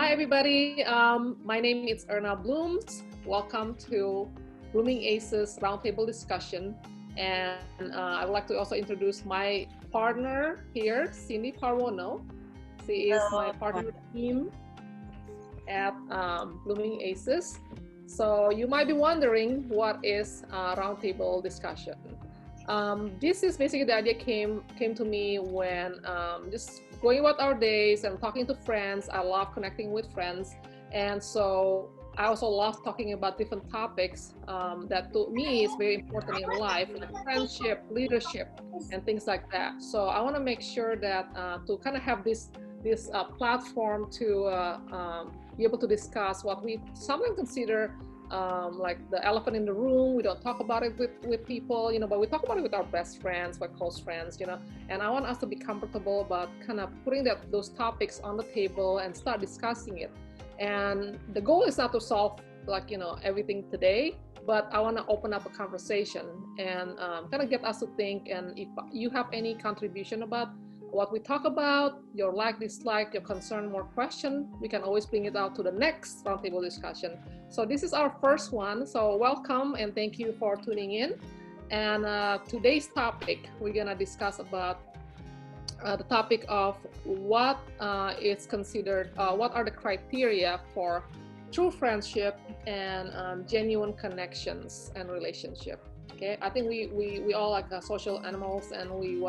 Hi, everybody. My name is Erna Blooms. Welcome to Blooming Aces Roundtable Discussion. And I would like to also introduce my partner here, Cindy Parwono. She is my partner team at Blooming Aces. So you might be wondering what is roundtable discussion. This is basically the idea came to me when just going about our days and talking to friends. I love connecting with friends, and so I also love talking about different topics that to me is very important in life, like friendship, leadership, and things like that. So I want to make sure that to kind of have this platform to be able to discuss what we sometimes consider like the elephant in the room. We don't talk about it with people, but we talk about it with our best friends, our close friends, and I want us to be comfortable about kind of putting those topics on the table and start discussing it. And the goal is not to solve everything today, but I want to open up a conversation and kind of get us to think. And if you have any contribution about what we talk about, your like, dislike, your concern, more question, we can always bring it out to the next roundtable discussion. So this is our first one. So welcome and thank you for tuning in. And today's topic, we're gonna discuss about the topic of what is considered, what are the criteria for true friendship and genuine connections and relationship. Okay, I think we all like social animals, and we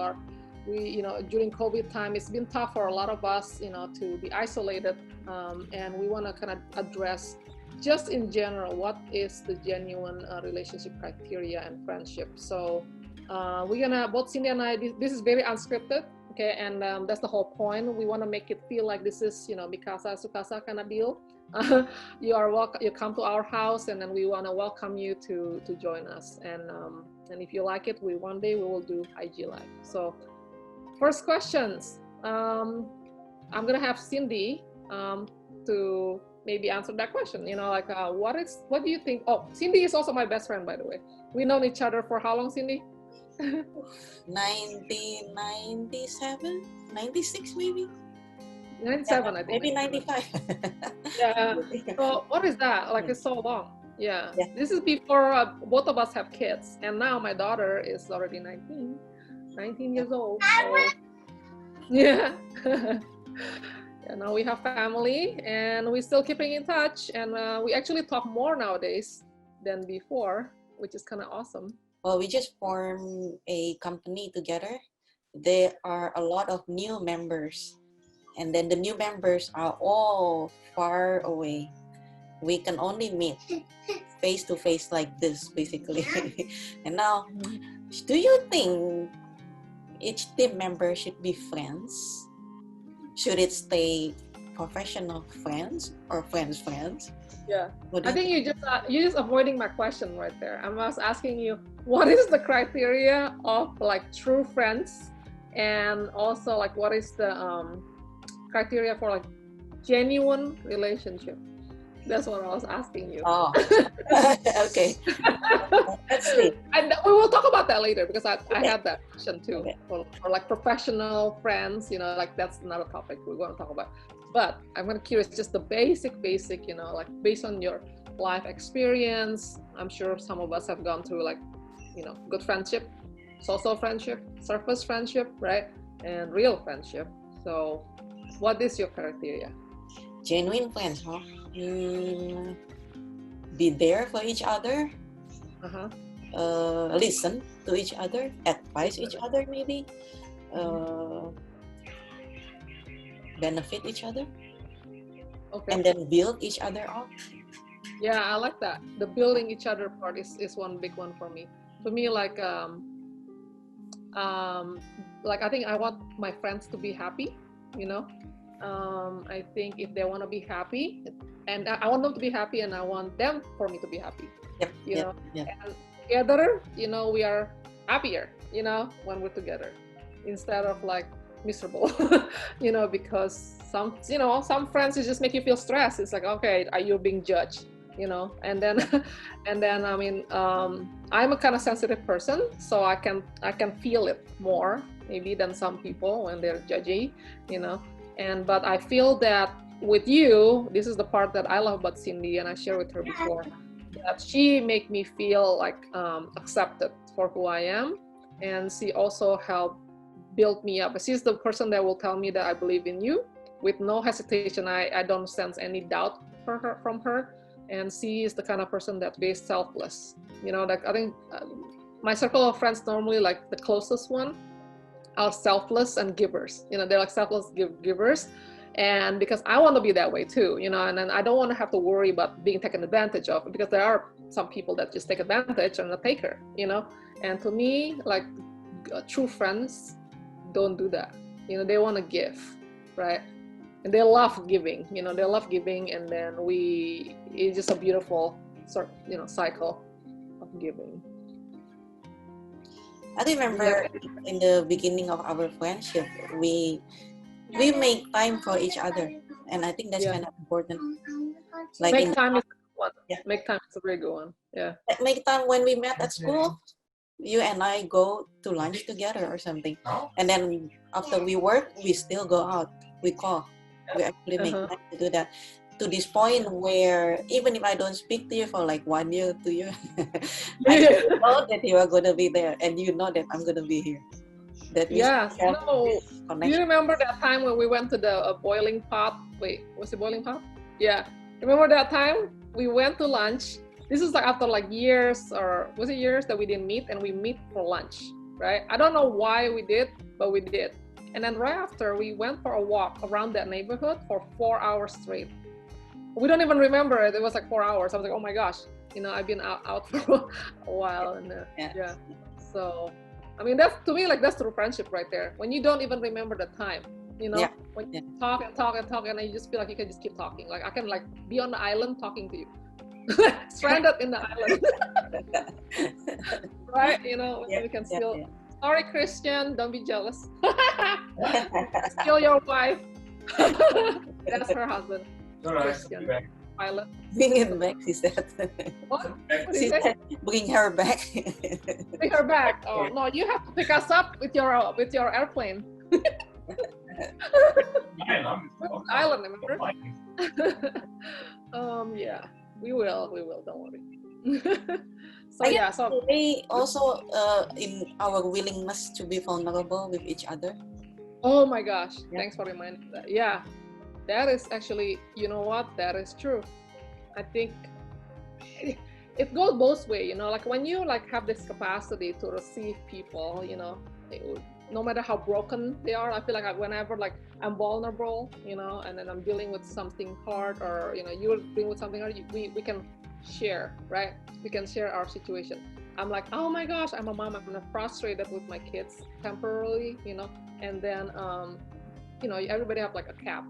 during COVID time, it's been tough for a lot of us, to be isolated, and we want to kind of address just in general, what is the genuine relationship criteria and friendship. So we're gonna, both Cindy and I, this is very unscripted, okay, and that's the whole point. We want to make it feel like this is, Mikasa Sukasa kind of deal. You are welcome, you come to our house, and then we want to welcome you to join us. And if you like it, one day we will do IG Live. So first questions. I'm gonna have Cindy to maybe answer that question. What do you think? Oh, Cindy is also my best friend, by the way. We known each other for how long, Cindy? 1997, 96 maybe. 97, yeah, I think. Maybe 95. Yeah. So what is that? Like, it's so long. Yeah. This is before both of us have kids, and now my daughter is already 19 years old. So, yeah. Now we have family, and we're still keeping in touch, and we actually talk more nowadays than before, which is kind of awesome. Well, we just formed a company together. There are a lot of new members, and then the new members are all far away. We can only meet face to face like this, basically. And now, do you think each team member should be friends? Should it stay professional friends or friends? Yeah, I think you're just avoiding my question right there. I was asking you, what is the criteria of like true friends, and also like what is the criteria for like genuine relationship? That's what I was asking you. Oh, okay. Let's see. And we will talk about that later, because I had that question too. Okay. For like professional friends, like that's another topic we're going to talk about. But I'm kind of curious, just the basic, like based on your life experience. I'm sure some of us have gone through like, good friendship, social friendship, surface friendship, right? And real friendship. So what is your criteria? Genuine friends, huh? Be there for each other. Listen to each other, advise each other, maybe. Benefit each other. Okay. And then build each other up. Yeah, I like that. The building each other part is one big one for me. For me, like I think I want my friends to be happy, I think if they want to be happy, and I want them to be happy, and I want them for me to be happy. Yep. And together, we are happier, when we're together, instead of like miserable, because some friends just make you feel stressed. It's like, okay, are you being judged? And then I mean, I'm a kind of sensitive person, so I can feel it more maybe than some people when they're judgy, but I feel that with you, this is the part that I love about Cindy, and I shared with her before, that she make me feel like accepted for who I am, and she also helped build me up. She's the person that will tell me that I believe in you with no hesitation. I don't sense any doubt from her, and she is the kind of person that's very selfless. You know, like I think my circle of friends normally, like the closest one, are selfless and givers. You know, they're like selfless givers. And because I want to be that way too, you know, and then I don't want to have to worry about being taken advantage of, because there are some people that just take advantage and a taker, you know. And to me, like true friends don't do that. You know, they want to give, right? And they love giving, you know, they love giving, and then it's just a beautiful sort, you know, cycle of giving. I remember in the beginning of our friendship, we make time for each other, and I think that's kind of important. Like make time is a good one. Yeah. Make time is a very good one. Yeah. Make time when we met at school. You and I go to lunch together or something, and then after we work, we still go out. We call. We actually make time to do that. To this point where even if I don't speak to you for like 1 year, 2 years, I know that you are gonna be there, and you know that I'm gonna be here. That do you remember that time when we went to the boiling pot? Wait, was it boiling pot? Yeah. Remember that time we went to lunch? This is like after like years, or was it years that we didn't meet, and we meet for lunch, right? I don't know why we did, but we did. And then right after, we went for a walk around that neighborhood for 4 hours straight. We don't even remember it. It was like 4 hours. I was like, oh my gosh, you know, I've been out for a while. And yeah. So, I mean, that's, to me, like, that's true friendship right there. When you don't even remember the time, you know, when you talk and talk and talk, and then you just feel like you can just keep talking. Like, I can like be on the island talking to you. Stranded in the island. Right? You know, we can still, sorry, Christian, don't be jealous. Steal your wife. That's her husband. Christian. Pilot. Bring it back, she said. What? She said, bring her back. Bring her back. Oh no, you have to pick us up with your airplane. Island, remember? Yeah, we will. Don't worry. So we also in our willingness to be vulnerable with each other. Oh my gosh! Thanks for reminding that. Yeah. That is actually, you know what? That is true. I think it goes both ways, you know, like when you like have this capacity to receive people, you know, no matter how broken they are, I feel like whenever like I'm vulnerable, you know, and then I'm dealing with something hard, or, you know, you're dealing with something hard, we can share, right? We can share our situation. I'm like, oh my gosh, I'm a mom, I'm frustrated with my kids temporarily, you know, and then, you know, everybody have like a cap.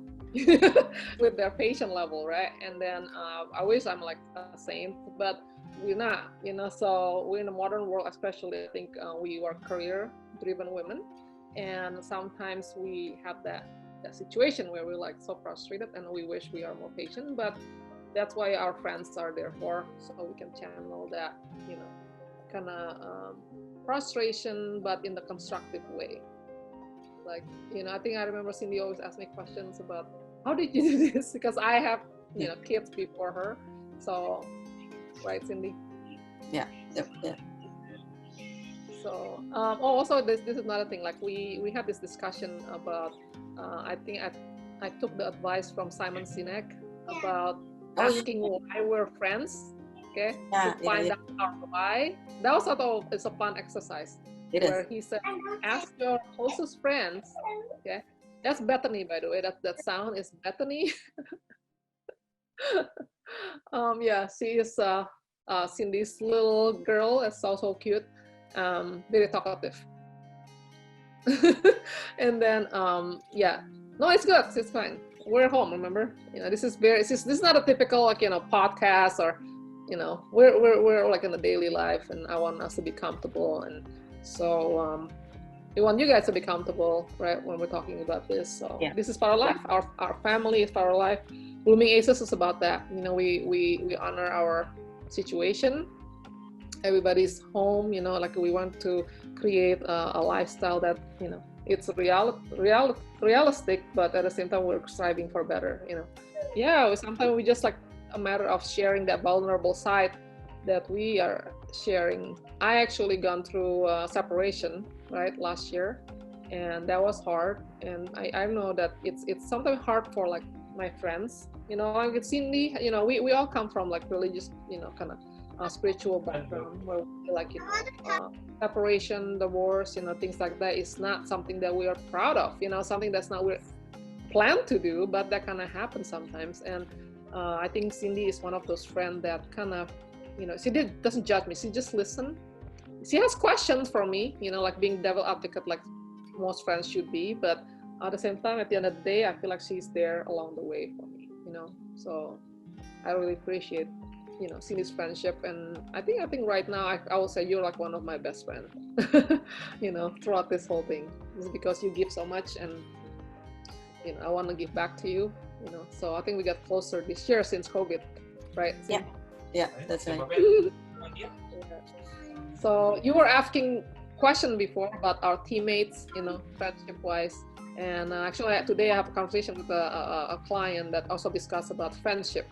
With their patient level, right? And then I wish I'm like a saint, but we're not, you know. So we're in the modern world, especially. I think we are career-driven women, and sometimes we have that situation where we're like so frustrated, and we wish we are more patient. But that's why our friends are there for, so we can channel that, you know, kind of frustration, but in the constructive way. Like, you know, I think I remember Cindy always asked me questions about, how did you do this? Because I have, you know, kids before her. So, right, Cindy? Yeah. So, also this is another thing. Like we had this discussion about, I think I took the advice from Simon Sinek about asking why we're friends. Okay, to find out our why. That was sort of, it's a fun exercise. Where he said, ask your closest friends. Okay, that's Bethany, by the way. That sound is Bethany. Yeah, she is Cindy's little girl. It's so cute. Very talkative. And then yeah, no, it's good. It's fine. We're home. Remember, you know, this is not a typical, like, you know, podcast, or, you know, we're like in the daily life, and I want us to be comfortable. And so we want you guys to be comfortable, right, when we're talking about this. So this is part of life. Our family is part of life. Blooming Aces is about that. You know, we honor our situation. Everybody's home, you know, like we want to create a lifestyle that, you know, it's realistic, but at the same time we're striving for better, yeah, sometimes we just like a matter of sharing that vulnerable side that we are sharing. I actually gone through separation right last year, and that was hard, and I know that it's sometimes hard for like my friends, like with Cindy, we all come from like religious, kind of spiritual background where we like separation, divorce, things like that is not something that we are proud of, something that's not we plan to do, but that kind of happens sometimes. And I think Cindy is one of those friends that kind of, she doesn't judge me, she just listen. She has questions for me, like being devil advocate like most friends should be, but at the same time, at the end of the day, I feel like she's there along the way for me, so I really appreciate Cindy's friendship. And I think right now I will say you're like one of my best friends throughout this whole thing. It's because you give so much, and I want to give back to you, so I think we got closer this year since COVID, right? Yeah, that's right. Yeah. So you were asking question before about our teammates, friendship wise. And actually today I have a conversation with a client that also discussed about friendship.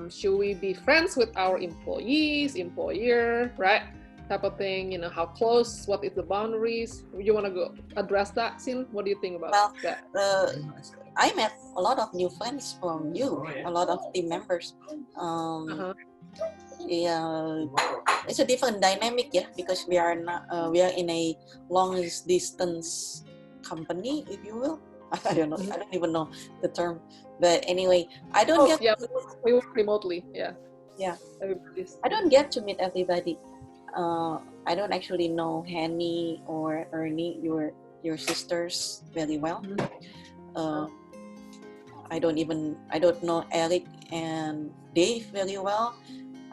Should we be friends with our employees, employer, right? Type of thing, how close, what is the boundaries? You want to go address that, Sin? What do you think about that? I met a lot of new friends from you, a lot of team members. Yeah, it's a different dynamic, yeah, because we are not we are in a long distance company, if you will. I don't know. I don't even know the term, but anyway, I don't get. Yeah, we work remotely. Yeah. Yeah. I don't get to meet everybody. I don't actually know Henny or Ernie, your sisters, very well. I don't know Eric and Dave very well.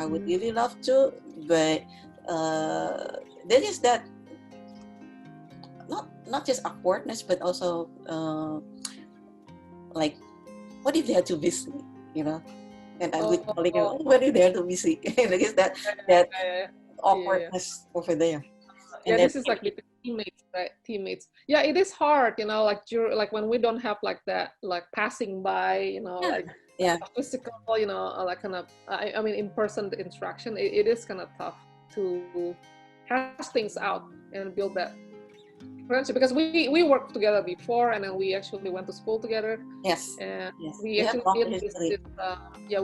I would really love to, but there is that not just awkwardness, but also like, what if they're too busy, And I would calling you, what if they're too busy? There is that awkwardness over there. And this is like with teammates, right? Teammates. Yeah, it is hard, like when we don't have like that, like passing by, physical, like kind of, I mean, in-person interaction, it is kind of tough to hash things out and build that friendship, because we worked together before, and then we actually went to school together. Yes. And we actually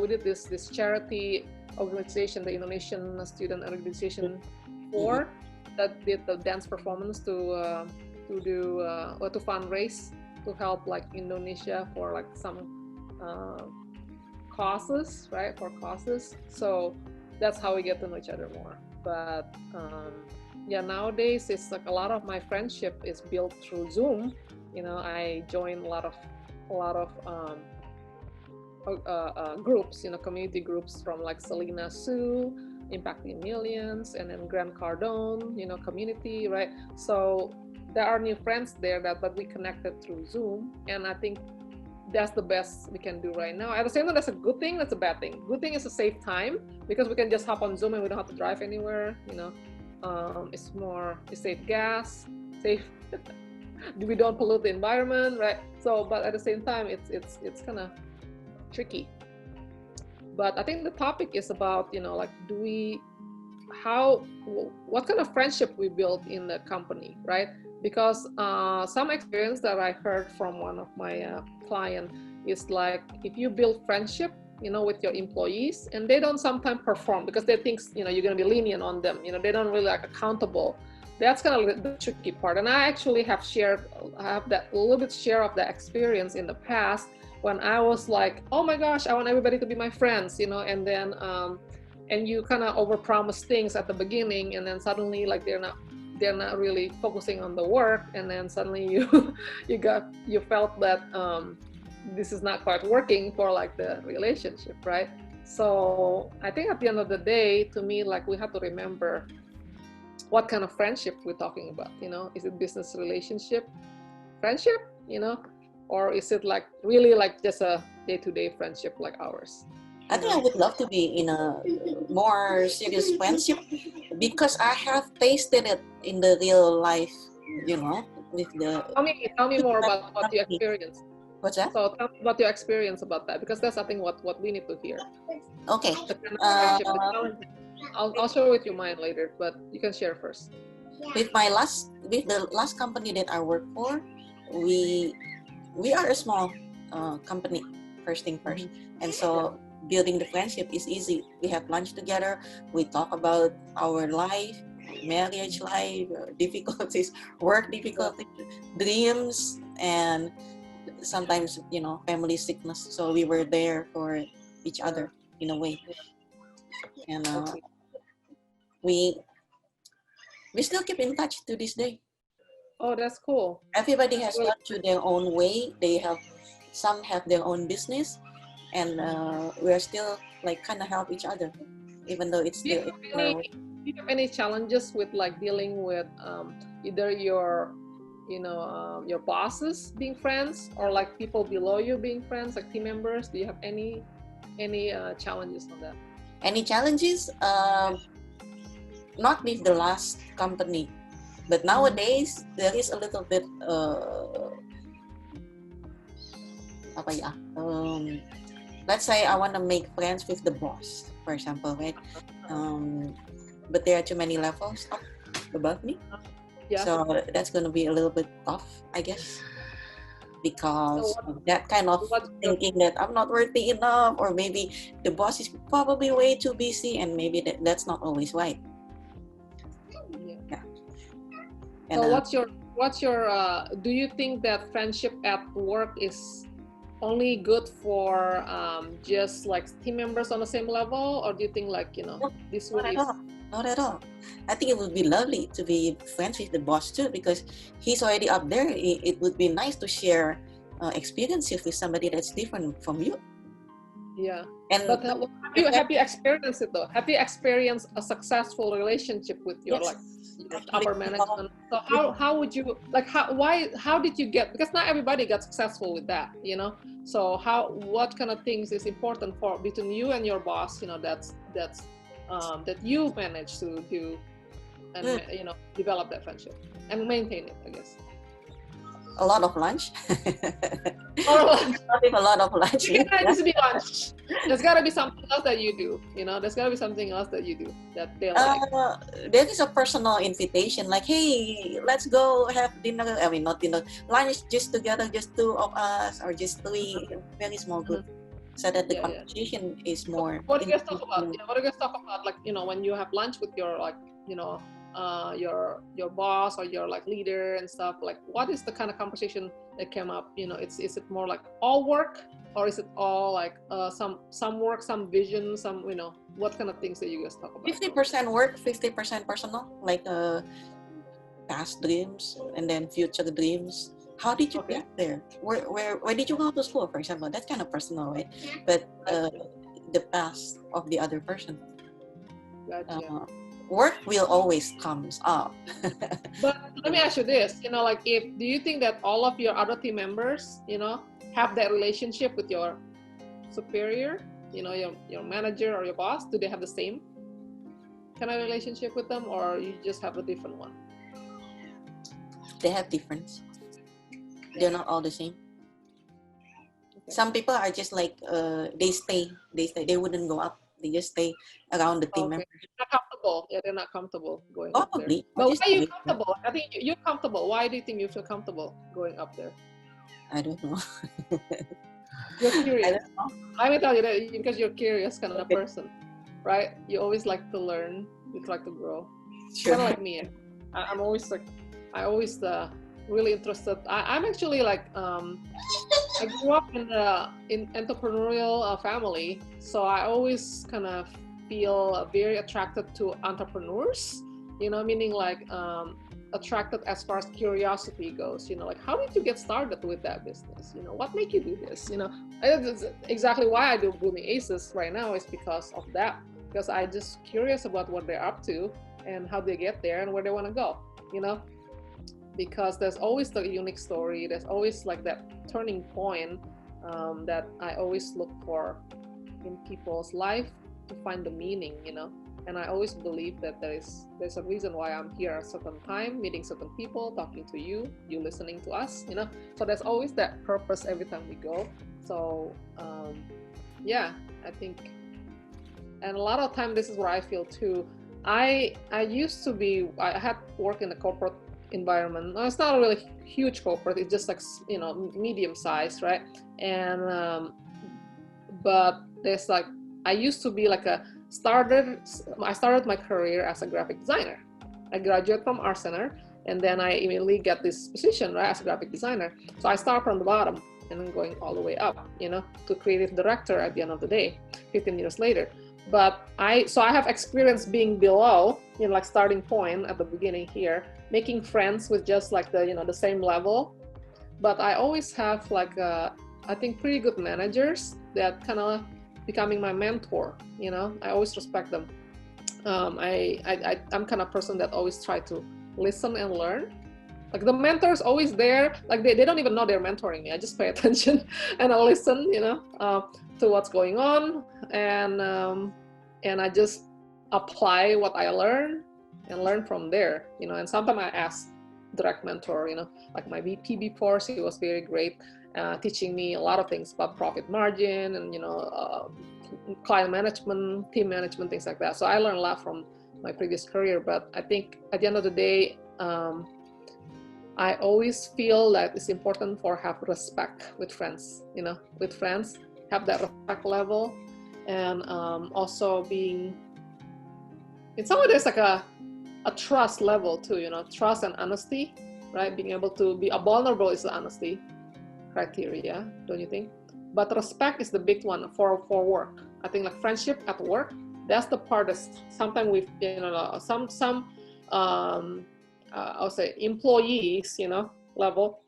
did this charity organization, the Indonesian Student Organization, before that did the dance performance to do or to fundraise to help like Indonesia for like some causes, right? For causes. So that's how we get to know each other more. But nowadays it's like a lot of my friendship is built through Zoom. I join a lot of groups, community groups from like Selena Sue, Impacting Millions, and then Grant Cardone, community, right? So there are new friends there but we connected through Zoom, and I think that's the best we can do right now. At the same time, that's a good thing, that's a bad thing. Good thing is to save time, because we can just hop on Zoom and we don't have to drive anywhere, it's save gas, we don't pollute the environment, right? So, but at the same time, it's kind of tricky. But I think the topic is about, like, what kind of friendship we build in the company, right? Because some experience that I heard from one of my clients is like, if you build friendship, with your employees, and they don't sometimes perform because they think, you're going to be lenient on them, they don't really like accountable. That's kind of the tricky part. And I actually have that a little bit share of that experience in the past, when I was like, oh my gosh, I want everybody to be my friends, and then and you kind of overpromise things at the beginning, and then suddenly like they're not really focusing on the work, and then suddenly you felt that this is not quite working for like the relationship, right? So I think at the end of the day, to me, like, we have to remember what kind of friendship we're talking about. Is it business relationship friendship, or is it like really like just a day-to-day friendship like ours? I think I would love to be in a more serious friendship, because I have tasted it in the real life, with the Tell me more about what you company. experienced. What's that? So tell me about your experience about that, because that's I think what we need to hear. Okay. The kind of friendship, the challenges. I'll share with you mine later, but you can share first. With the last company that I work for, we are a small company, first thing first, and so building the friendship is easy. We have lunch together, we talk about our life, marriage life, difficulties, work difficulties, dreams, and sometimes family sickness. So we were there for each other in a way, and we still keep in touch to this day. Oh, that's cool. Everybody has gone through their own way. Some have their own business, and we are still like kind of help each other, even though it's still. Do you have any challenges with like dealing with either your your bosses being friends, or like people below you being friends, like team members? Do you have any challenges on that? Any challenges? Not with the last company, but nowadays there is a little bit let's say I want to make friends with the boss, for example, right? But there are too many levels up above me, so that's going to be a little bit tough, I guess, because that kind of thinking that I'm not worthy enough, or maybe the boss is probably way too busy, and maybe that's not always right. And, so what's your do you think that friendship at work is only good for just like team members on the same level, or do you think like this one is not at all. I think it would be lovely to be friends with the boss too, because he's already up there. It would be nice to share experiences with somebody that's different from you. Yeah. And but have you experienced it though? Have you experienced a successful relationship with your like upper management? So how would you like how did you get, because not everybody got successful with that, so what kind of things is important for between you and your boss, that you managed to do and develop that friendship and maintain it, I guess? A lot of lunch. A lot of lunch. It needs to be lunch. There's got to be something else that you do. There's got to be something else that you do that they like. There is a personal invitation, like, hey, let's go have dinner. I mean, not dinner, lunch just together, just two of us, or just three. Very small group, so that the conversation is more. What do you guys talk about? What do you guys talk about? Like, when you have lunch with your like, your boss or your like leader and stuff, like what is the kind of conversation that came up? Is it more like all work, or is it all like some work, some vision, some what kind of things that you guys talk about? 50% work, 50% personal, like past dreams and then future dreams. How did you get there? Where did you go to school, for example? That's kind of personal, right? But the past of the other person. Gotcha. Work will always comes up. But let me ask you this, like do you think that all of your other team members, have that relationship with your superior, your manager or your boss? Do they have the same kind of relationship with them, or you just have a different one? They have difference. They're not all the same. Okay. Some people are just like they stay. They wouldn't go up. They just stay around the team members. They're not comfortable. Yeah, they're not comfortable going Probably. up there. But why are you comfortable? I think you're comfortable. Why do you think you feel comfortable going up there? I don't know. You're curious. I don't know. Let me tell you that because you're curious kind of person, right? You always like to learn. You like to grow. Sure. Kind of like me. I'm always like, really interested. I'm actually like, I grew up in entrepreneurial family, so I always kind of feel very attracted to entrepreneurs, meaning like attracted as far as curiosity goes, like how did you get started with that business? What made you do this? That's exactly why I do Blooming Aces right now, is because of that, because I just curious about what they're up to and how they get there and where they want to go, because there's always the unique story. There's always like that turning point that I always look for in people's life to find the meaning, And I always believe that there's a reason why I'm here at a certain time, meeting certain people, talking to you, you listening to us, you know. So there's always that purpose every time we go. So yeah, I think, and a lot of time this is what I feel too. I used to be, I had worked in a corporate environment. No, it's not a really huge corporate, it's just like, you know, medium size, right? And but there's like, I used to be like I started my career as a graphic designer. I graduated from Art Center, and then I immediately get this position, right, as a graphic designer. So I start from the bottom and then going all the way up, you know, to creative director at the end of the day, 15 years later. But I have experience being below, you know, like starting point at the beginning here, making friends with just like the, you know, the same level. But I always have like, I think pretty good managers that kind of becoming my mentor, you know. I always respect them. I'm kind of person that always try to listen and learn. Like the mentor is always there, like they don't even know they're mentoring me. I just pay attention and I listen, you know, to what's going on, and I just apply what I learn and learn from there, you know. And sometimes I ask direct mentor, you know, like my VP before, she was very great, teaching me a lot of things about profit margin and, you know, client management, team management, things like that. So I learned a lot from my previous career. But I think at the end of the day, I always feel that it's important for have respect with friends, you know, with friends, have that respect level, and also being, in some way there's like a trust level too, you know, trust and honesty, right? Being able to be vulnerable is the honesty criteria, don't you think? But respect is the big one for work. I think like friendship at work, that's the part that sometimes we, you know, some I'll say employees, you know, level,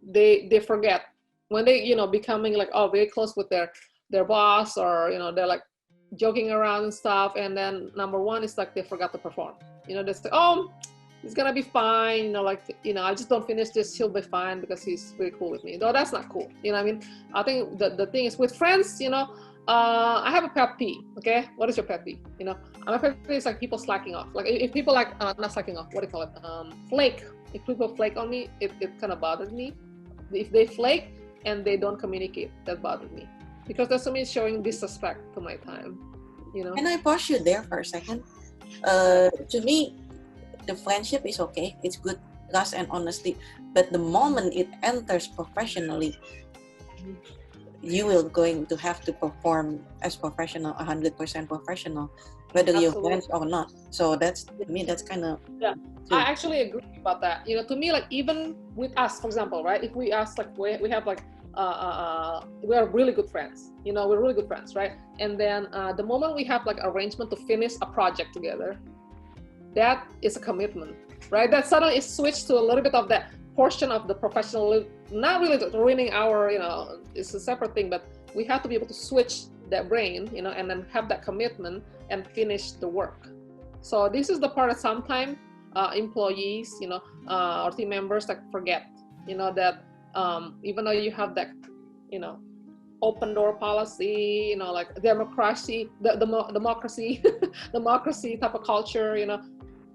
they forget when they, you know, becoming like, oh, very close with their boss, or, you know, they're like joking around and stuff. And then number one is like they forgot to perform. You know, they say, oh, it's gonna be fine, you know, like, you know, I just don't finish this, he'll be fine because he's very cool with me. No, that's not cool. You know what I mean? I think the thing is with friends, you know, I have a pet peeve. Okay, what is your pet peeve? You know, my pet peeve is like people slacking off. Like if people like not slacking off, what do you call it? Flake. If people flake on me, it kind of bothers me. If they flake and they don't communicate, that bothers me, because that's to me showing disrespect to my time. You know. Can I pause you there for a second? To me, the friendship is okay. It's good, trust and honesty. But the moment it enters professionally, you will going to have to perform as professional, 100% professional, whether you're friends or not. So that's, to me, that's kind of, yeah. I actually agree about that. You know, to me, like even with us, for example, right? If we ask, like we have like we are really good friends. You know, we're really good friends, right? And then the moment we have like arrangement to finish a project together, that is a commitment, right? That suddenly is switched to a little bit of that portion of the professional, not really ruining our, you know, it's a separate thing, but we have to be able to switch that brain, you know, and then have that commitment and finish the work. So this is the part that sometimes employees, you know, or team members like forget, you know, that even though you have that, you know, open door policy, you know, like democracy, the democracy, democracy type of culture, you know,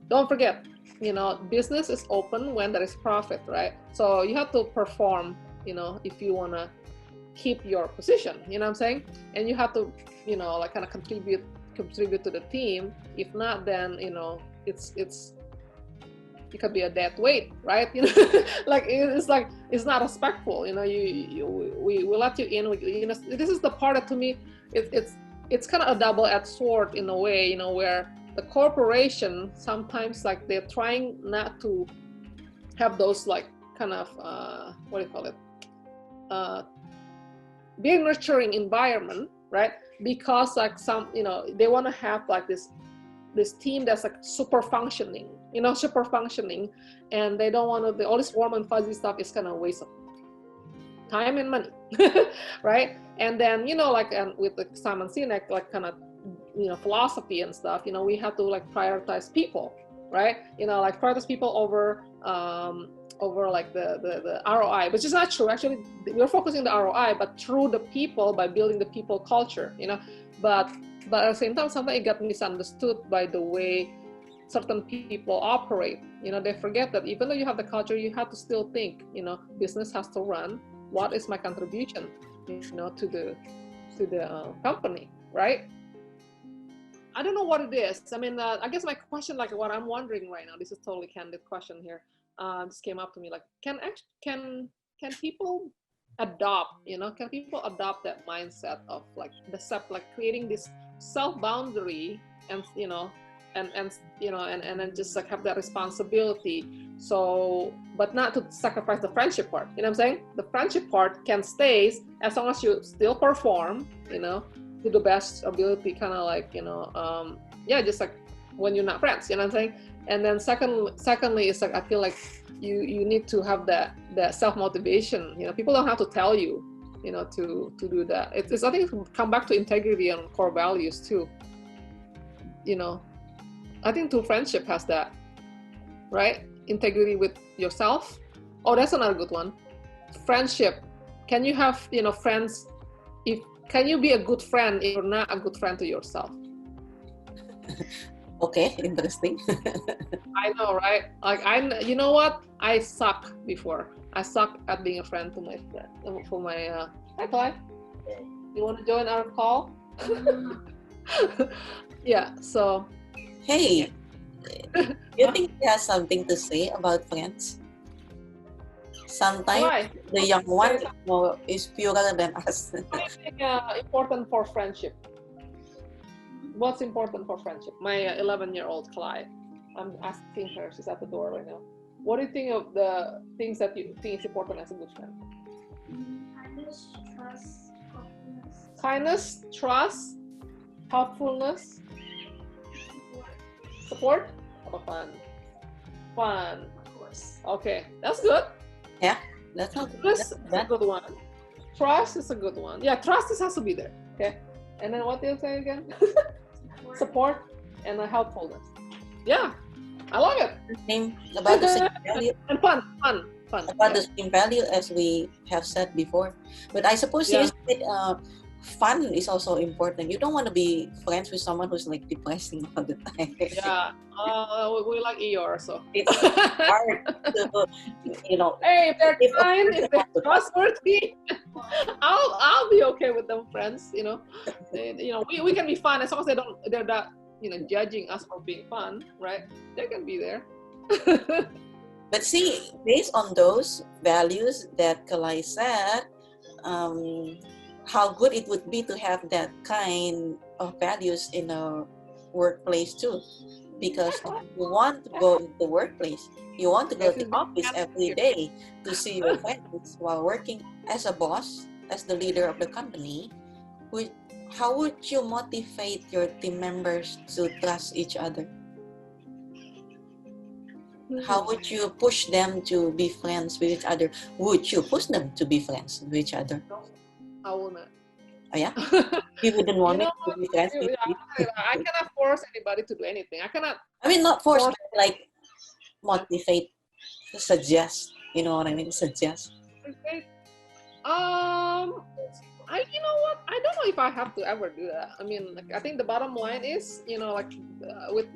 don't forget, you know, business is open when there is profit, right? So you have to perform, you know, if you want to keep your position, you know what I'm saying? And you have to, you know, like kind of contribute to the team. If not, then, you know, it could be a dead weight, right? You know, like it's not respectful. You know, we let you in. You know, this is the part that to me, it's kind of a double-edged sword in a way. You know, where the corporation sometimes like they're trying not to have those like kind of what do you call it? Being nurturing environment, right? Because like some, you know, they want to have like this team that's like super functioning, you know, and they don't want to, all this warm and fuzzy stuff is kind of a waste of time and money, right? And then, you know, like with the Simon Sinek, like kind of, you know, philosophy and stuff, you know, we have to like prioritize people, right? Like prioritize people over like the ROI, which is not true. Actually, we're focusing the ROI, but through the people, by building the people culture, but at the same time, sometimes it got misunderstood by the way certain people operate. They forget that even though you have the culture, you have to still think, business has to run. What is my contribution, to the company, right? I don't know what it is. I mean, I guess my question, like what I'm wondering right now, this is totally candid question here. This came up to me, like, can people adopt, can people adopt that mindset of like creating this self boundary and and then just like have that responsibility. So, but not to sacrifice the friendship part. You know what I'm saying? The friendship part can stay as long as you still perform, to the best ability, kind of like, just like when you're not friends, you know what I'm saying? And then secondly, it's like, I feel like you need to have that self-motivation. People don't have to tell you, to do that. It's I think it's come back to integrity and core values too. I think true friendship has that, right? Integrity with yourself. Oh, that's another good one. Friendship. Can you have, friends? Can you be a good friend if you're not a good friend to yourself? Okay, interesting. I know, right? Like you know what? I suck before. I suck at being a friend to my friend. For my hi Clay. You want to join our call? Yeah. So. Hey, you think he has something to say about friends? Sometimes the young one is purer than us. What do you think important for friendship? What's important for friendship? My 11-year-old Clyde. I'm asking her. She's at the door right now. What do you think of the things that you think is important as a good friend? Kindness, trust, helpfulness. Kindness, trust, helpfulness, support, or fun? Fun. Of course. Okay, that's good. Yeah, that's not Trust is a good one. Trust is a good one. Yeah, trust has to be there. Okay. And then what did you say again? Support and helpfulness. Yeah, I love it. About the same value. And fun. About the same value as we have said before. But I suppose fun is also important. You don't want to be friends with someone who's like depressing all the time. Yeah, we like Eeyore, so it's hard to, Hey, if they're kind, if they're trustworthy, I'll be okay with them friends. We can be fun as long as they're not judging us for being fun, right? They can be there. But see, based on those values that Kalai said, how good it would be to have that kind of values in a workplace too. Because you want to go to the workplace, you want to go to the office every day to see your friends while working as a boss, as the leader of the company. How would you motivate your team members to trust each other? How would you push them to be friends with each other? Would you push them to be friends with each other? I will not. Oh yeah? You wouldn't want me to be friends with you? I cannot force anybody to do anything. I cannot. I mean, not force, but like motivate, suggest. You know what I mean? Suggest. You know what? I don't know if I have to ever do that. I mean, like, I think the bottom line is, with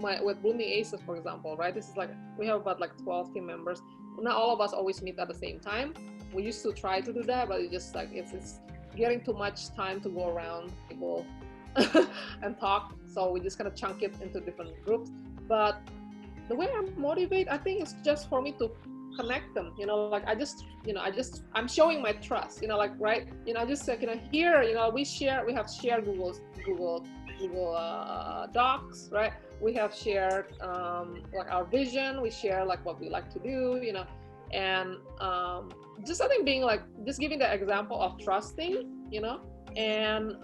Blooming Aces, for example, right? This is like, we have about like 12 team members. Not all of us always meet at the same time. We used to try to do that, but it's just like, it's getting too much time to go around people and talk. So we just kind of chunk it into different groups. But the way I motivate, I think it's just for me to connect them. I'm showing my trust. Right? Just like here, we have shared Google Docs, right? We have shared like our vision. We share like what we like to do, and just I think being like just giving the example of trusting, and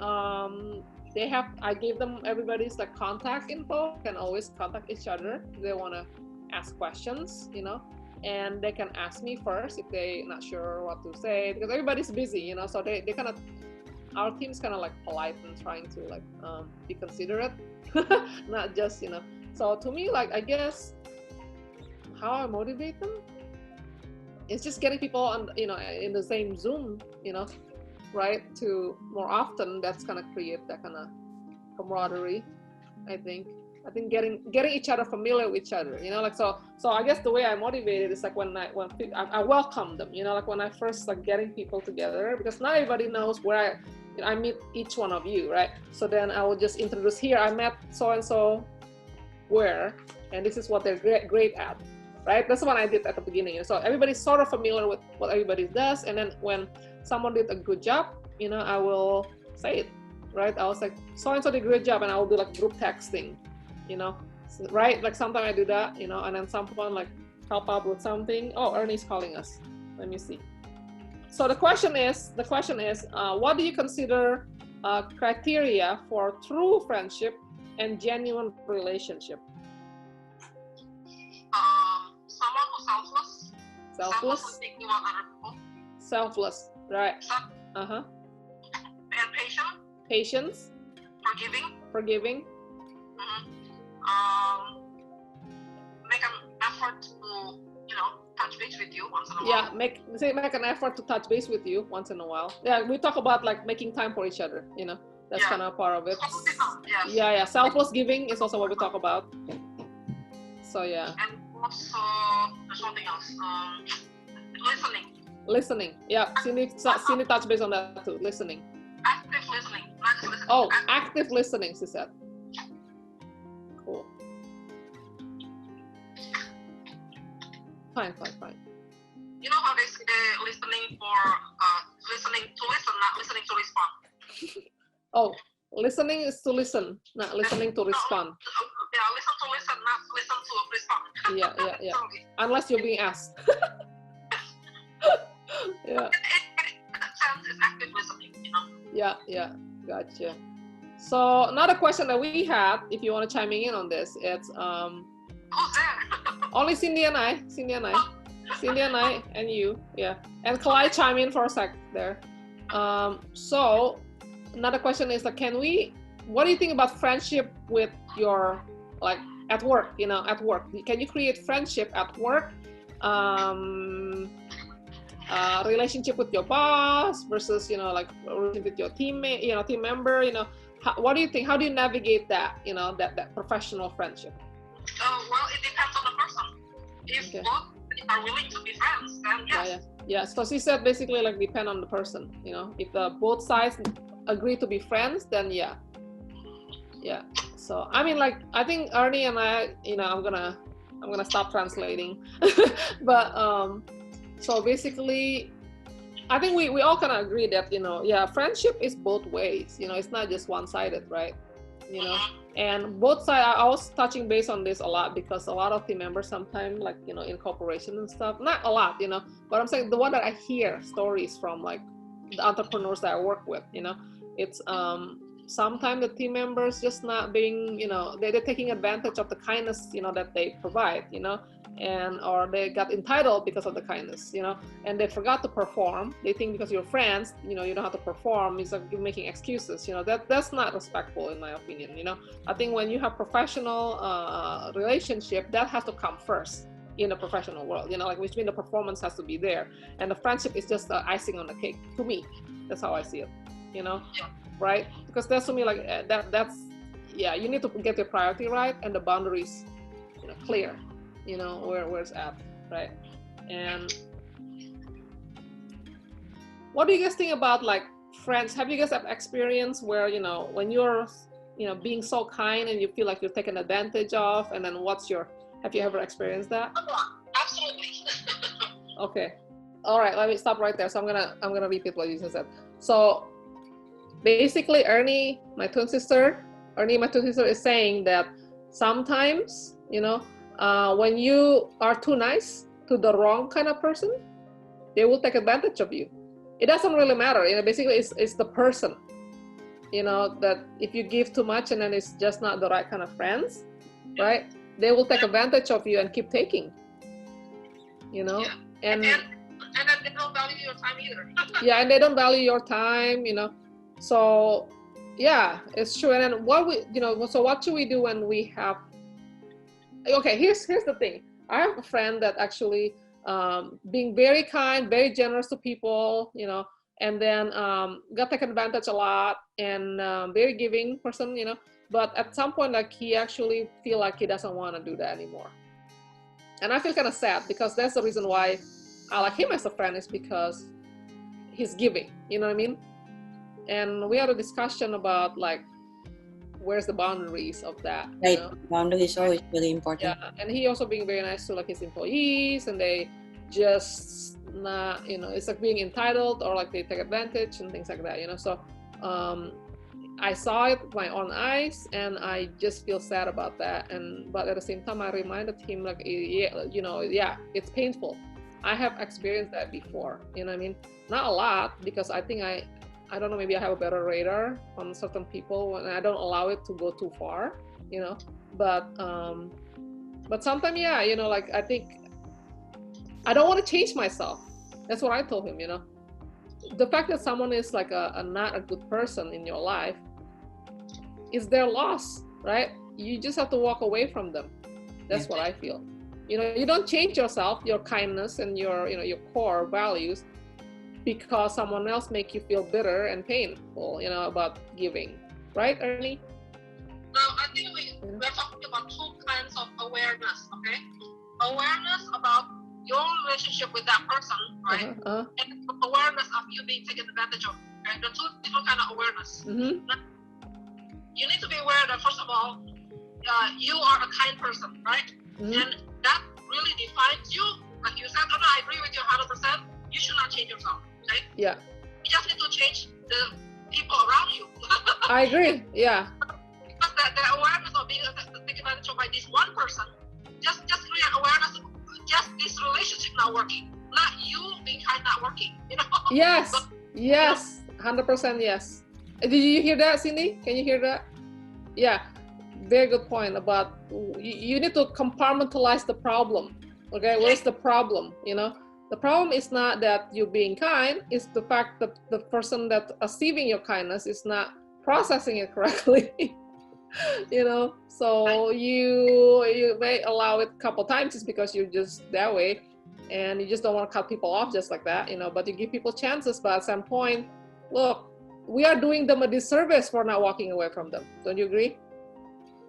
I gave them everybody's like contact info, can always contact each other if they want to ask questions, and they can ask me first if they're not sure what to say, because everybody's busy, so they kind of, our team's kind of like polite and trying to like be considerate, not just, so to me, like, I guess how I motivate them? It's just getting people on, in the same Zoom, right? To more often, that's gonna create that kind of camaraderie. I think getting each other familiar with each other, so I guess the way I motivate it is like when I welcome them, like when I first like getting people together, because not everybody knows where I meet each one of you, right? So then I will just introduce, here I met so and so where, and this is what they're great at, right? That's what I did at the beginning. So everybody's sort of familiar with what everybody does, and then when someone did a good job, I will say it, right? I was like, so and so did a great job, and I will do like group texting, right? Like sometimes I do that, and then someone like help out with something. Oh, Ernie's calling us. Let me see. So the question is, what do you consider criteria for true friendship and genuine relationship? Someone who's selfless. Selfless. Thinking about other people. Selfless, right? And patient. Patience. Forgiving. Make an effort to, touch base with you once in a while. Yeah, make an effort to touch base with you once in a while. Yeah, we talk about like making time for each other, that's kind of part of it. Yeah. Selfless giving is also what we talk about. So yeah. And also, there's something else. Listening. Yeah, Cindy touch base on that too. Listening. Active listening, not just listening. Oh, active listening, she said. Cool. Fine. You know how they say listening to listen, not listening to respond. Oh, listening is to listen, not listening to respond. Yeah, listen to listen, not listen to respond. Yeah. Unless you're being asked. Yeah. That sense is active listening, Yeah, gotcha. So another question that we had, if you want to chime in on this, it's who's there? only Cindy and I, and you, yeah. And Clyde chime in for a sec there. So another question is like, what do you think about friendship with your, like at work, at work? Can you create friendship at work? Relationship with your boss versus, like relationship with your teammate, team member, what do you think? How do you navigate that, that professional friendship? Well, it depends on the person. If both are willing to be friends, then yes. Yeah. So she said basically like depend on the person, if both sides agree to be friends, then yeah. So I mean, like I think Ernie and I, I'm gonna stop translating, but so basically, I think we all kind of agree that friendship is both ways. It's not just one-sided, right? And both sides. I was touching base on this a lot because a lot of team members sometimes, like in corporation and stuff, not a lot, but I'm saying the one that I hear stories from, like the entrepreneurs that I work with, it's sometimes the team members just not being, they're taking advantage of the kindness, that they provide, and or they got entitled because of the kindness, and they forgot to perform. They think because you're friends, you don't have to perform. It's like you're making excuses, that's not respectful in my opinion. I think when you have professional relationship, that has to come first in the professional world, like which means the performance has to be there, and the friendship is just the icing on the cake. To me, that's how I see it, right? Because that's to me like that's you need to get your priority right and the boundaries clear, where it's at, right? And what do you guys think about like friends? Have you guys have experience where when you're being so kind and you feel like you're taken advantage of, and then have you ever experienced that? Absolutely. Okay, all right, let me stop right there. So I'm gonna repeat what you just said. So basically, Ernie, my twin sister, is saying that sometimes, when you are too nice to the wrong kind of person, they will take advantage of you. It doesn't really matter. Basically, it's the person. That if you give too much and then it's just not the right kind of friends, right? They will take advantage of you and keep taking. And then they don't value your time either. Yeah, and they don't value your time. So yeah, it's true. And then so what should we do when we have? Okay, here's the thing. I have a friend that actually being very kind, very generous to people, you know, and then got taken advantage a lot, and very giving person, you know. But at some point, like he actually feel like he doesn't want to do that anymore, and I feel kind of sad because that's the reason why I like him as a friend, is because he's giving. You know what I mean? And we had a discussion about like where's the boundaries of that, you Right. know? Boundary is always really important. Yeah, and he also being very nice to like his employees, and they just not, you know, it's like being entitled or like they take advantage and things like that, you know. So I saw it with my own eyes, and I just feel sad about that. And but at the same time, I reminded him like, yeah, you know, yeah, it's painful. I have experienced that before, you know what I mean? Not a lot, because I think I don't know, maybe I have a better radar on certain people, and I don't allow it to go too far, you know. But sometimes, yeah, you know, like I think I don't want to change myself. That's what I told him, you know. The fact that someone is like a not a good person in your life is their loss, right? You just have to walk away from them. That's what I feel. You know, you don't change yourself, your kindness and your, you know, your core values, because someone else make you feel bitter and painful, you know, about giving, right, Ernie? Now, I think we're talking about two kinds of awareness, okay? Awareness about your relationship with that person, right? And awareness of you being taken advantage of. Okay? The two different kind of awareness. You need to be aware that, first of all, you are a kind person, right? And that really defines you. Like you said, oh, no, I agree with you 100%. You should not change yourself, okay? Yeah. You just need to change the people around you. I agree, yeah. Because the awareness of being taken advantage of by this one person, just really awareness, just this relationship not working, not you being kind not working, you know? Yes, yes, 100% yes. Did you hear that, Cindy? Can you hear that? Yeah, very good point about you need to compartmentalize the problem. Okay, where's the problem? You know, the problem is not that you're being kind, it's the fact that the person that receiving your kindness is not processing it correctly. You know, so you may allow it a couple times just because you're just that way, and you just don't want to cut people off just like that, you know. But you give people chances, but at some point, look, we are doing them a disservice for not walking away from them. Don't you agree?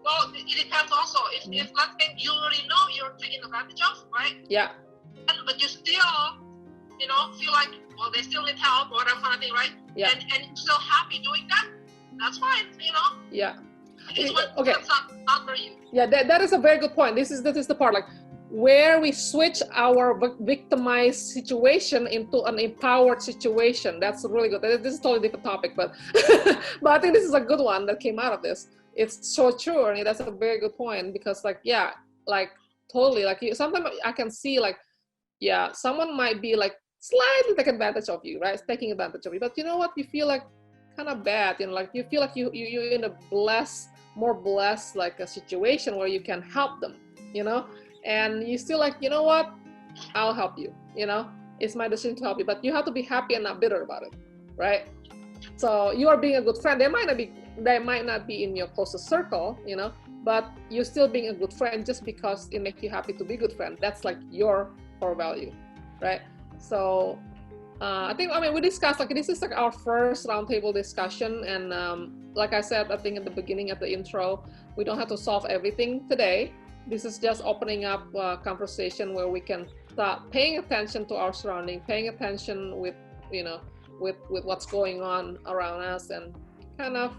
Well, it depends also. If let's say you already know you're taking advantage of, right? Yeah. But you still, you know, feel like, well, they still need help or whatever kind of thing, right? Yeah. And you're still happy doing that, that's fine, you know? Yeah. Okay. That's not for you. Yeah, that is a very good point. This is the part, like, where we switch our victimized situation into an empowered situation. That's really good. This is a totally different topic, but but I think this is a good one that came out of this. It's so true, and that's a very good point, because like, yeah, like totally, like sometimes I can see like, yeah, someone might be like slightly taking advantage of you, right? Taking advantage of you, but you know what? You feel like kind of bad, you know, like you feel like you're in a more blessed like a situation where you can help them, you know. And you still like, you know what, I'll help you, you know, it's my decision to help you, but you have to be happy and not bitter about it, right? So you are being a good friend. They might not be in your closest circle, you know, but you're still being a good friend just because it makes you happy to be a good friend. That's like your core value, right? So I mean, we discussed, like, this is like our first roundtable discussion, and like I said, I think at the beginning, at the intro, we don't have to solve everything today. This is just opening up a conversation where we can start paying attention to our surrounding, paying attention with, you know, with what's going on around us, and kind of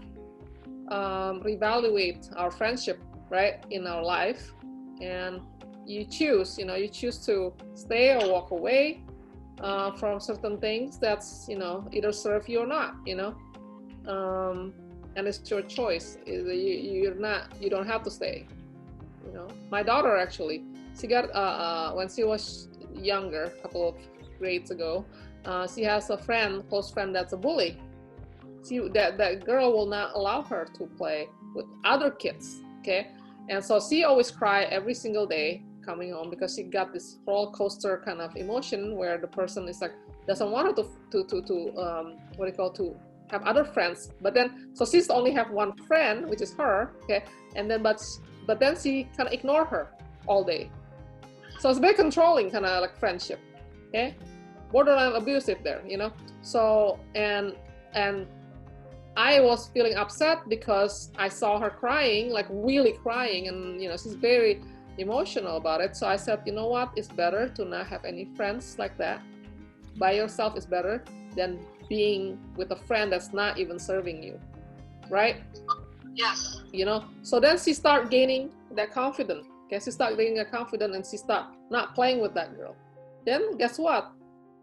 reevaluate our friendship, right, in our life. And you choose to stay or walk away from certain things that's, you know, either serve you or not, you know. And it's your choice. You don't have to stay. You know, my daughter actually, she got when she was younger, a couple of grades ago, she has a close friend that's a bully. That girl will not allow her to play with other kids, okay? And so she always cry every single day coming home, because she got this roller coaster kind of emotion where the person is like doesn't want her to have other friends, but then so she's only have one friend, which is her, okay? And then but then she kind of ignore her all day, So it's very controlling, kind of like friendship. Okay, borderline abusive there, you know. So and I was feeling upset because I saw her crying, like really crying, and you know, she's very emotional about it. So I said, you know what, it's better to not have any friends like that. By yourself is better than being with a friend that's not even serving you, right? Yes. You know, so then she start gaining that confidence. Okay, she start gaining that confidence, and she start not playing with that girl. Then guess what?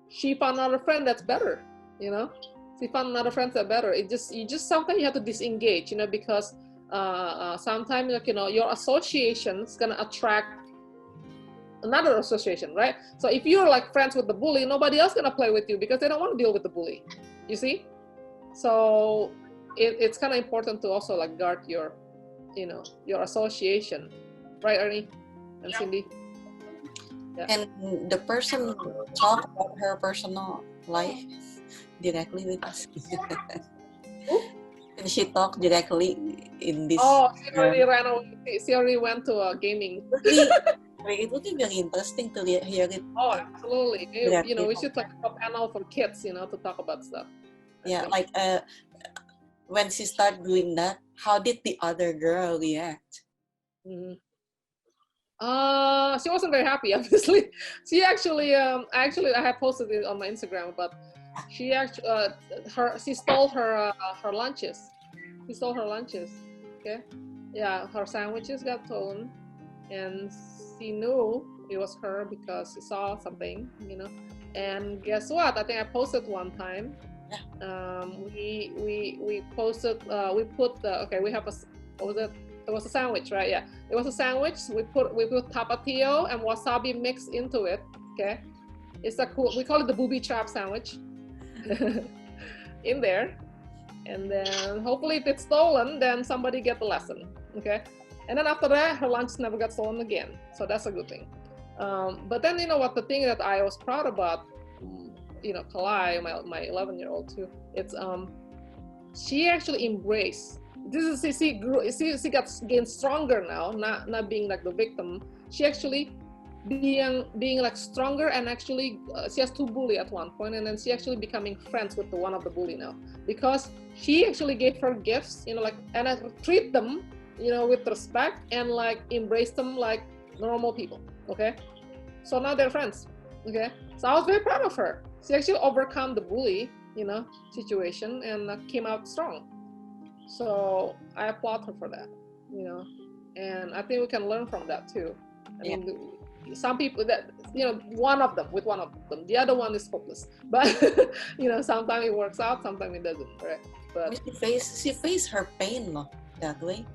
She found another friend that's better, you know. She found another friend that's better. You just sometimes you have to disengage, you know, because sometimes, like, you know, your association is gonna attract another association, right? So if you're like friends with the bully, nobody else gonna play with you because they don't want to deal with the bully. You see? So it's kind of important to also like guard your, you know, your association, right, Ernie and Cindy? Yeah. And the person talk about her personal life directly with us. And she talked directly in this. Oh, she already ran away. She already went to gaming. It would be very interesting to hear it. Oh, absolutely. You know, we should like a panel for kids, you know, to talk about stuff. Yeah, like when she started doing that, how did the other girl react? Mm-hmm. She wasn't very happy, obviously. She actually, I had posted it on my Instagram, but she actually, she stole her lunches. She stole her lunches. Okay, yeah, her sandwiches got stolen, and she knew it was her because she saw something, you know. And guess what? I think I posted one time. We posted. We put the okay. We have a what was it? It was a sandwich, right? Yeah, it was a sandwich. We put tapatio and wasabi mixed into it. Okay, it's a cool. We call it the booby trap sandwich. In there, and then hopefully if it's stolen, then somebody get the lesson. Okay, and then after that, her lunch never got stolen again. So that's a good thing. But then you know what? The thing that I was proud about, you know, Kalai, my 11-year-old too. It's she actually embraced. This is she got gained stronger now, not being like the victim. She actually being like stronger, and actually she has two bully at one point, and then she actually becoming friends with the one of the bully now, because she actually gave her gifts, you know, like, and I treat them, you know, with respect, and like embrace them like normal people. Okay, so now they're friends. Okay, so I was very proud of her. She actually overcome the bully, you know, situation, and came out strong. So I applaud her for that, you know, and I think we can learn from that too. I mean, some people that, you know, one of them, the other one is hopeless. But you know, sometimes it works out, sometimes it doesn't, right? But she faced her pain, no, that way.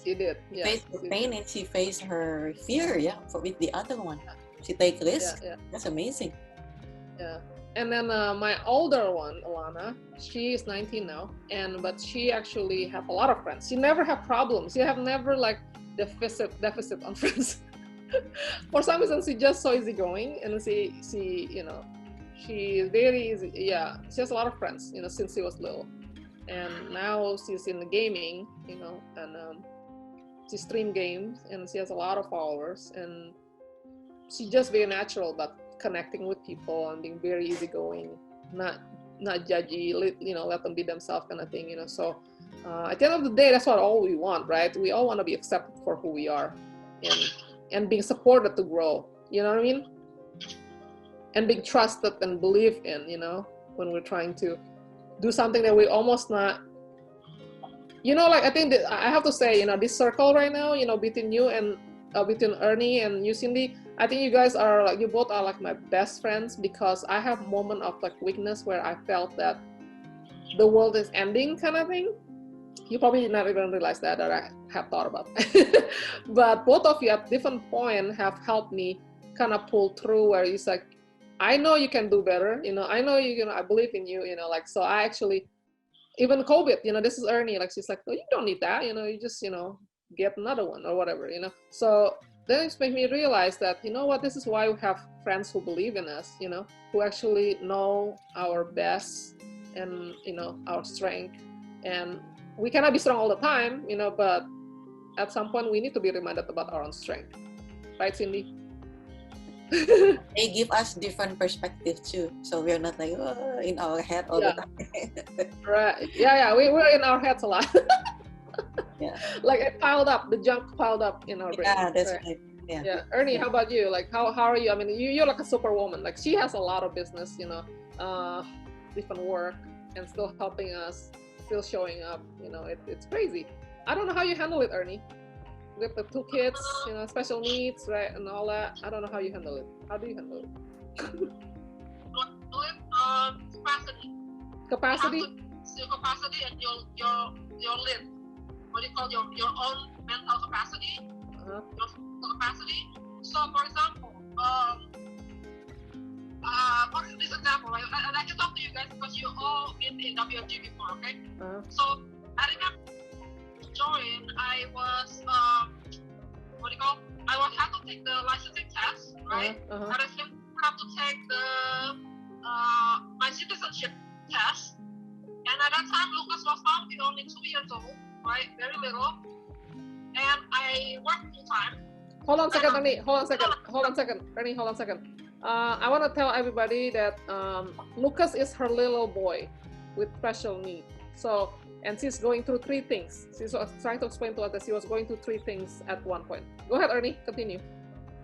She did. She faced her pain, and she faced her fear. Yeah, with the other one, she take risk. Yeah. That's amazing. Yeah. And then my older one, Alana, she is 19 now, but she actually have a lot of friends. She never have problems. She have never like deficit on friends. For some reason, she just so easygoing, and she you know, she is very easy. Yeah, she has a lot of friends, you know, since she was little, and now she's in the gaming, you know, and she stream games, and she has a lot of followers, and she's just very natural about connecting with people and being very easygoing, not judgy, you know, let them be themselves, kind of thing, you know. So at the end of the day, that's what all we want, right? We all want to be accepted for who we are, and being supported to grow, you know what I mean? And being trusted and believed in, you know, when we're trying to do something that we almost not, you know, like I think that I have to say, you know, this circle right now, you know, between you and between Ernie and you, Cindy, I think you guys are like, you both are like my best friends, because I have moment of like weakness where I felt that the world is ending, kind of thing. You probably did not even realize that I have thought about. But both of you at different point have helped me kind of pull through, where it's like, I know you can do better, you know, I know you know, I believe in you, you know, like, so I actually, even COVID, you know, this is Ernie, like, she's like, oh, you don't need that, you know, you just, you know, get another one or whatever, you know. So then it's made me realize that, you know what, this is why we have friends who believe in us, you know, who actually know our best and, you know, our strength. And we cannot be strong all the time, you know, but at some point we need to be reminded about our own strength. Right, Cindy? They give us different perspective too, so we're not like in our head all the time. Right. Yeah. We're in our heads a lot. Yeah. Like it piled up, the junk piled up in our brain. Yeah, that's right. Yeah. Yeah. Ernie, how about you? Like, how are you? I mean, you're like a superwoman. Like, she has a lot of business, you know, different work, and still helping us, still showing up. You know, it's crazy. I don't know how you handle it, Ernie. With the 2 kids, you know, special needs, right, and all that. I don't know how you handle it. How do you handle it? Capacity. Capacity? Your capacity and your lid. What do you call your own mental capacity? Your physical capacity. So, for example, what's this example, right? And I can talk to you guys because you all been in WFG before, okay? So, I remember to join, I was, what do you call? I was had to take the licensing test, right? And I still have to take the my citizenship test. And at that time, Lucas was probably only 2 years old, right? Very little. And I worked full time. Hold on a second, Ernie. Hold on a second. Ernie, hold on a second. I want to tell everybody that Lucas is her little boy with special needs. So, and she's going through 3 things. She's trying to explain to us that she was going through 3 things at one point. Go ahead, Ernie. Continue.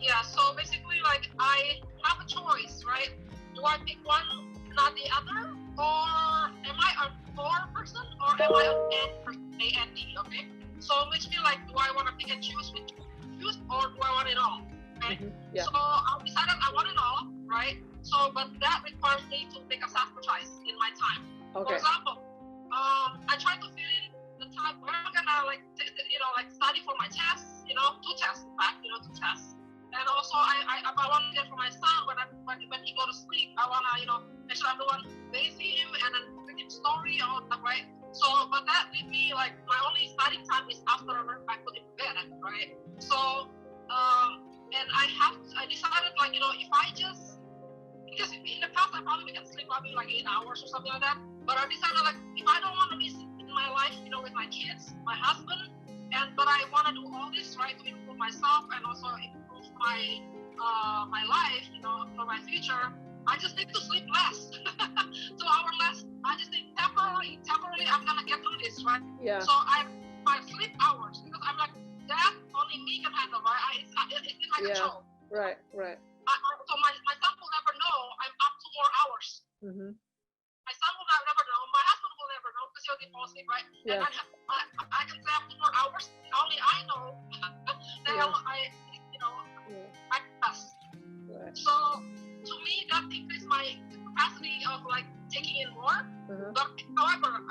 Yeah. So basically, like, I have a choice, right? Do I pick one, not the other, or am I a 4 person, or am I a N person? A-N-D, okay? So which means, like, do I want to pick and choose which choose, or do I want it all? Okay. Yeah. So I decided I want it all, right? So, but that requires me to make a sacrifice in my time. Okay. For example, I try to fill in the time where I'm gonna, like, like study for my tests, 2 tests, in fact, 2 tests. And also, if I want to get for my son when he go to sleep, I wanna, make sure everyone bathe him and then give him story and all that, right? So, but that leave me, like, my only study time is after I put him to bed, right? So, and I decided, like, if I just, because in the past I probably can sleep probably like 8 hours or something like that. But I decided, like, if I don't want to miss in my life, with my kids, my husband, but I want to do all this, right, to improve myself and also improve my my life, for my future. I just need to sleep less, 2 hours less. I just think temporarily, I'm gonna get through this, right? Yeah. So my sleep hours, because I'm like, that only me can handle, right? It's in my control. Right. So my son will never know I'm up 2 more hours. My son will never know. My husband will never know because he'll get fall asleep, right? Yeah. And I can stay up 2 more hours. Only I know that I trust. Right. So to me, that increased my capacity of, like, taking in more. But however,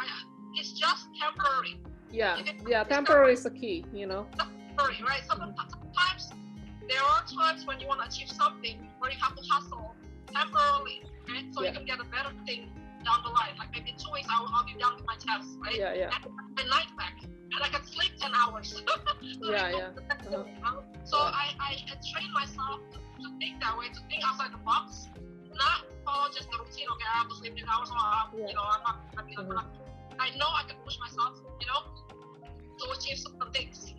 it's just temporary. Yeah. Temporary is the key, Temporary, right? Sometimes there are times when you want to achieve something where you have to hustle temporarily, okay? So you can get a better thing down the line. Like maybe in 2 weeks, I'll be done with my test, right? Yeah. And my night back, and I can sleep 10 hours. So I train myself to think that way, to think outside the box, not follow just the routine. Okay, I have to sleep 10 hours, or I'm not. I know I can push myself, to achieve some things.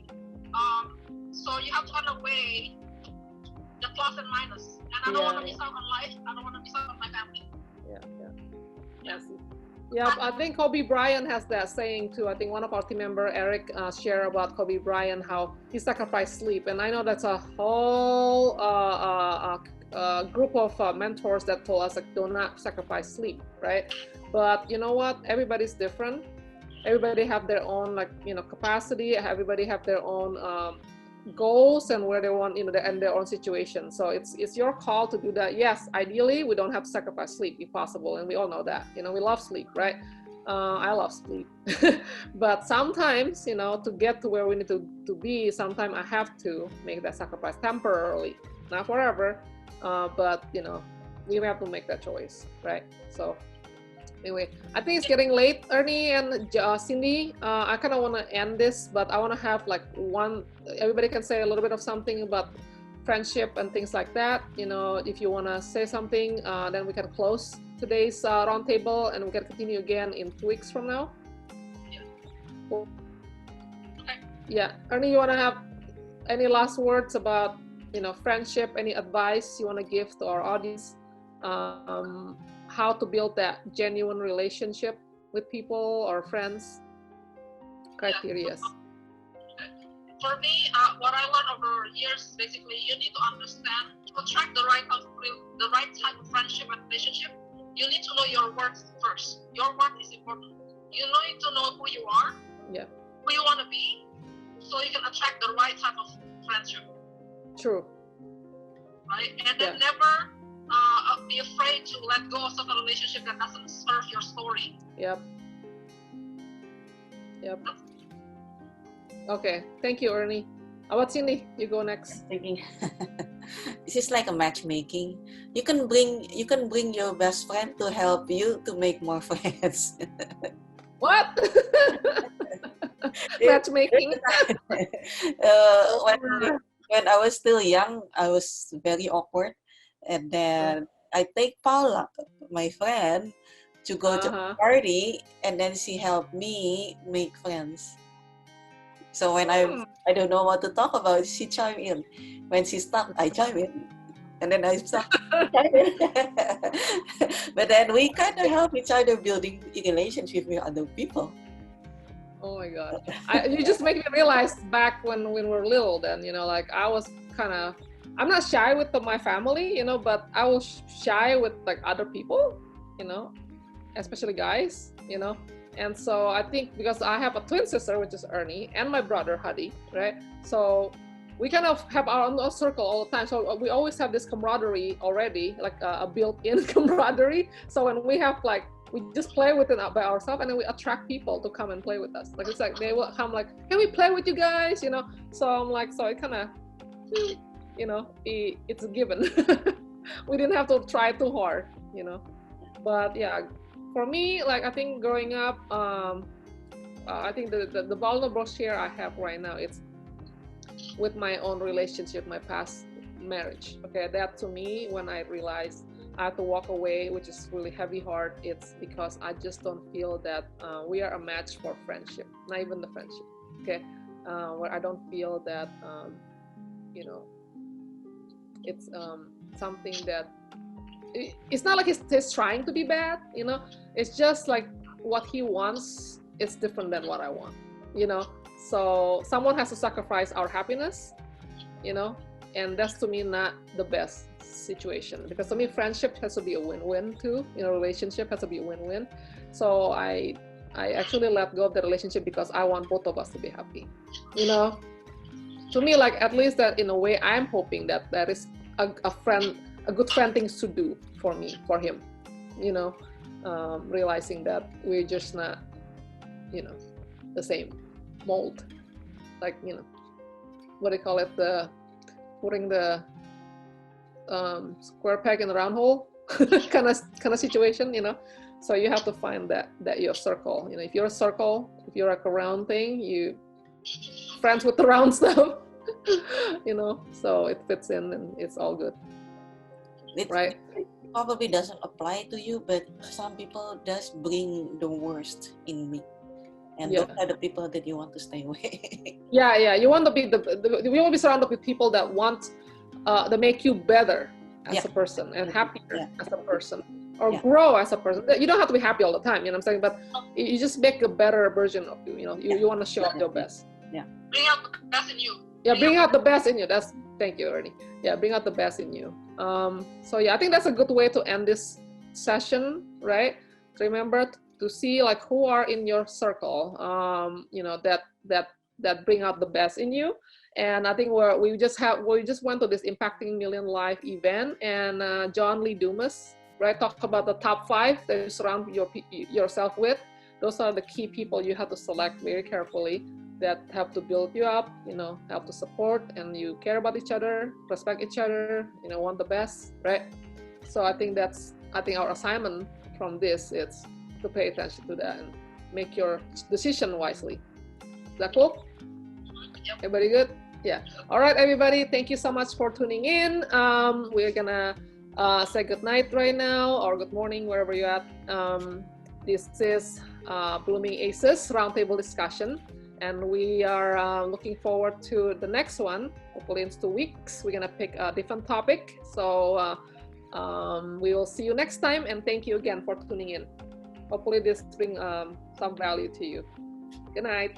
So you have to kind of weigh the plus and minus. And I don't want to miss out on life. I don't want to miss out on my family. Yeah, I think Kobe Bryant has that saying too. I think one of our team member, Eric, shared about Kobe Bryant, how he sacrificed sleep. And I know that's a whole group of mentors that told us, like, do not sacrifice sleep, right? But you know what? Everybody's different. Everybody have their own, like, capacity. Everybody have their own goals and where they want, and their own situation. So it's your call to do that. Yes, ideally we don't have to sacrifice sleep if possible, and we all know that. We love sleep, right? I love sleep. But sometimes, to get to where we need to be, sometimes I have to make that sacrifice temporarily, not forever. But we have to make that choice, right? So anyway, I think it's getting late, Ernie and Cindy. I kind of want to end this, but I want to have, like, everybody can say a little bit of something about friendship and things like that. If you want to say something, then we can close today's roundtable, and we can continue again in 2 weeks from now. Yeah, Ernie, you want to have any last words about friendship, any advice you want to give to our audience, how to build that genuine relationship with people or friends, criteria. For me, what I learned over years, basically, you need to understand, to attract the right type of friendship and relationship, you need to know your worth first. Your worth is important. You need to know who you are, who you want to be, so you can attract the right type of friendship. True. Right? And then never be afraid to let go of a relationship that doesn't serve your story. Yep. Okay, thank you, Ernie. How about Cindy? You go next. Thinking, this is like a matchmaking. You can bring your best friend to help you to make more friends. What? Matchmaking. When I was still young, I was very awkward, and then I take Paula, my friend, to go to a party, and then she helped me make friends. So when I don't know what to talk about, she chime in. When she stopped, I chime in, and then I stop. But then we kind of help each other building a relationship with other people. Oh my God. You just make me realize back when we were little then, like I was I'm not shy with my family, but I was shy with like other people, especially guys, And so I think because I have a twin sister, which is Ernie, and my brother, Hadi, right? So we kind of have our own circle all the time. So we always have this camaraderie already, like a built-in camaraderie. So when we have we just play with it by ourselves, and then we attract people to come and play with us. Like it's like they will come like, can we play with you guys? So I'm like, so it kind of, it's a given. We didn't have to try too hard, But yeah, for me, I think growing up, I think the vulnerable share I have right now, it's with my own relationship, my past marriage. Okay, that to me, when I realized I have to walk away, which is really heavy heart, it's because I just don't feel that we are a match for friendship, not even the friendship, okay? Where I don't feel that, it's something that, it's not like he's trying to be bad, it's just like what he wants is different than what I want, So someone has to sacrifice our happiness, and that's to me not the best situation, because to me friendship has to be a win-win too, relationship has to be a win-win. So I actually let go of the relationship because I want both of us to be happy, To me, at least that in a way I'm hoping that that is a good friend things to do for me, for him, realizing that we're just not, the same mold, what do you call it, putting the square peg in the round hole kind of situation, So you have to find that your circle, if you're a circle, if you're like a round thing, you friends with the round stuff, so it fits in and it's all good. Right? It probably doesn't apply to you, but some people does bring the worst in me, and those are the people that you want to stay away. Yeah. You want to be you want to be surrounded with people that want that make you better as a person and happier as a person, or grow as a person. You don't have to be happy all the time, what I'm saying, but you just make a better version of you. You want to show up your best. Yeah. Bring out the best in you. Yeah, bring out the best in you. Thank you, Ernie. Yeah, bring out the best in you. So yeah, I think that's a good way to end this session, right? Remember to see who are in your circle, that bring out the best in you. And I think we just went to this Impacting Million Life event, and John Lee Dumas, right, talked about the top 5 that you surround yourself with. Those are the key people you have to select very carefully, that have to build you up, help to support, and you care about each other, respect each other, want the best, right? So I think our assignment from this is to pay attention to that and make your decision wisely. Is that cool? Everybody good? Yeah. All right, everybody. Thank you so much for tuning in. We're gonna say good night right now, or good morning, wherever you're at. This is Blooming Aces Roundtable Discussion. And we are looking forward to the next one. Hopefully in 2 weeks, we're gonna pick a different topic. So we will see you next time, and thank you again for tuning in. Hopefully this brings some value to you. Good night.